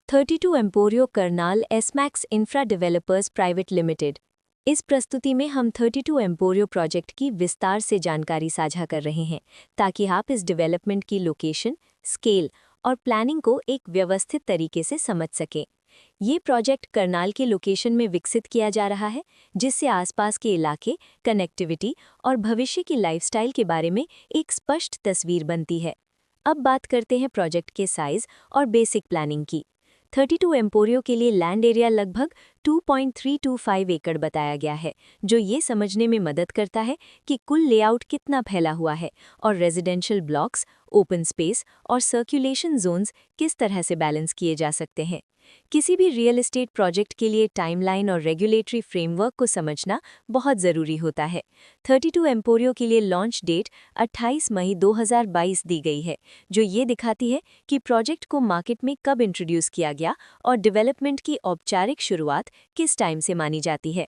32 Emporio Karnal एसमैक्स infra developers private limited. इस प्रस्तुति में हम 32 एम्पोरियो प्रोजेक्ट की विस्तार से जानकारी साझा कर रहे हैं ताकि आप इस डेवलपमेंट की लोकेशन, स्केल और प्लानिंग को एक व्यवस्थित तरीके से समझ सकें। ये प्रोजेक्ट करनाल के लोकेशन में विकसित किया जा रहा है, जिससे आसपास के इलाके, कनेक्टिविटी और भविष्य की लाइफस्टाइल के बारे में एक स्पष्ट तस्वीर बनती है। अब बात करते हैं प्रोजेक्ट के साइज और बेसिक प्लानिंग की। 32 एम्पोरियो के लिए लैंड एरिया लगभग 2.325 एकड़ बताया गया है, जो ये समझने में मदद करता है कि कुल लेआउट कितना फैला हुआ है और रेजिडेंशियल ब्लॉक्स, ओपन स्पेस और सर्कुलेशन जोन्स किस तरह से बैलेंस किए जा सकते हैं। किसी भी रियल एस्टेट प्रोजेक्ट के लिए टाइमलाइन और रेगुलेटरी फ्रेमवर्क को समझना बहुत ज़रूरी होता है। 32 एम्पोरियो के लिए लॉन्च डेट 28 मई 2022 दी गई है, जो ये दिखाती है कि प्रोजेक्ट को मार्केट में कब इंट्रोड्यूस किया गया और डेवलपमेंट की औपचारिक शुरुआत किस टाइम से मानी जाती है।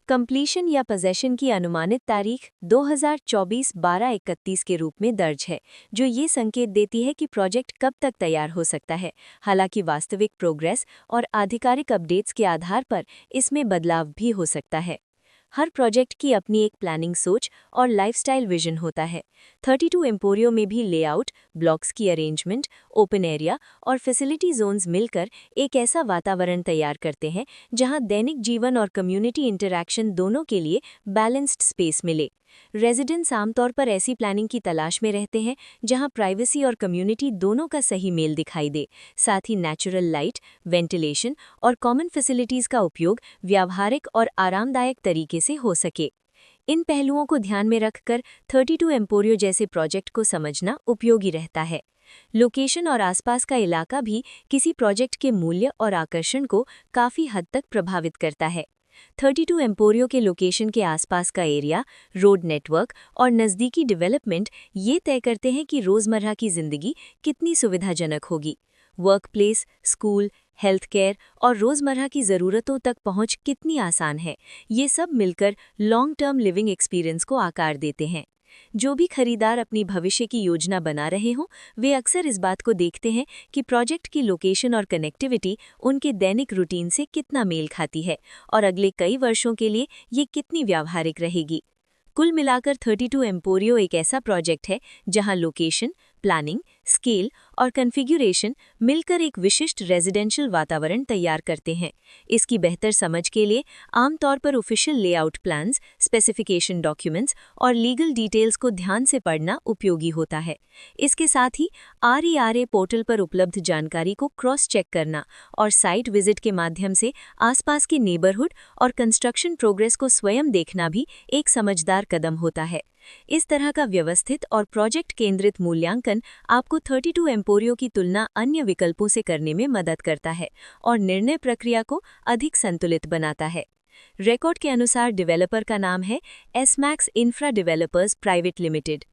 कंप्लीशन या पोजेशन की अनुमानित तारीख 2024-12-31 के रूप में दर्ज है, जो ये संकेत देती है कि प्रोजेक्ट कब तक तैयार हो सकता है। हालांकि वास्तविक प्रोग्रेस और आधिकारिक अपडेट्स के आधार पर इसमें बदलाव भी हो सकता है। हर प्रोजेक्ट की अपनी एक प्लानिंग सोच और लाइफस्टाइल विजन होता है। 32 एम्पोरियो में भी लेआउट, ब्लॉक्स की अरेंजमेंट, ओपन एरिया और फैसिलिटी जोन्स मिलकर एक ऐसा वातावरण तैयार करते हैं जहां दैनिक जीवन और कम्युनिटी इंटरैक्शन दोनों के लिए बैलेंस्ड स्पेस मिले। रेजिडेंट्स आमतौर पर ऐसी प्लानिंग की तलाश में रहते हैं जहां प्राइवेसी और कम्युनिटी दोनों का सही मेल दिखाई दे। साथ ही नेचुरल लाइट, वेंटिलेशन और कॉमन फैसिलिटीज़ का उपयोग व्यावहारिक और आरामदायक तरीके से हो सके। इन पहलुओं को ध्यान में रखकर 32 एम्पोरियो जैसे प्रोजेक्ट को समझना उपयोगी रहता है। लोकेशन और आसपास का इलाका भी किसी प्रोजेक्ट के मूल्य और आकर्षण को काफ़ी हद तक प्रभावित करता है। 32 एम्पोरियो के लोकेशन के आसपास का एरिया, रोड नेटवर्क और नज़दीकी डेवलपमेंट ये तय करते हैं कि रोज़मर्रा की ज़िंदगी कितनी सुविधाजनक होगी। Work place, school, health care और रोज़मर्रा की ज़रूरतों तक पहुंच कितनी आसान है, ये सब मिलकर लॉन्ग टर्म लिविंग एक्सपीरियंस को आकार देते हैं। जो भी खरीदार अपनी भविष्य की योजना बना रहे हों, वे अक्सर इस बात को देखते हैं कि प्रोजेक्ट की लोकेशन और कनेक्टिविटी उनके दैनिक रूटीन से कितना मेल खाती है और अगले कई वर्षों के लिए ये कितनी व्यावहारिक रहेगी। कुल मिलाकर 32 एम्पोरियो एक ऐसा प्रोजेक्ट है जहां लोकेशन, प्लानिंग, स्केल और कॉन्फ़िगरेशन मिलकर एक विशिष्ट रेजिडेंशियल वातावरण तैयार करते हैं। इसकी बेहतर समझ के लिए आमतौर पर official layout plans, specification documents और लीगल डिटेल्स को ध्यान से पढ़ना उपयोगी होता है। इसके साथ ही RERA पोर्टल पर उपलब्ध जानकारी को क्रॉस चेक करना और साइट विजिट के माध्यम से आसपास के नेबरहुड और कंस्ट्रक्शन प्रोग्रेस को स्वयं देखना भी एक समझदार कदम होता है। इस तरह का व्यवस्थित और प्रोजेक्ट केंद्रित मूल्यांकन आपको 32 एम्पोरियो की तुलना अन्य विकल्पों से करने में मदद करता है और निर्णय प्रक्रिया को अधिक संतुलित बनाता है। रिकॉर्ड के अनुसार डेवलपर का नाम है एसमैक्स इंफ्रा डेवलपर्स प्राइवेट लिमिटेड।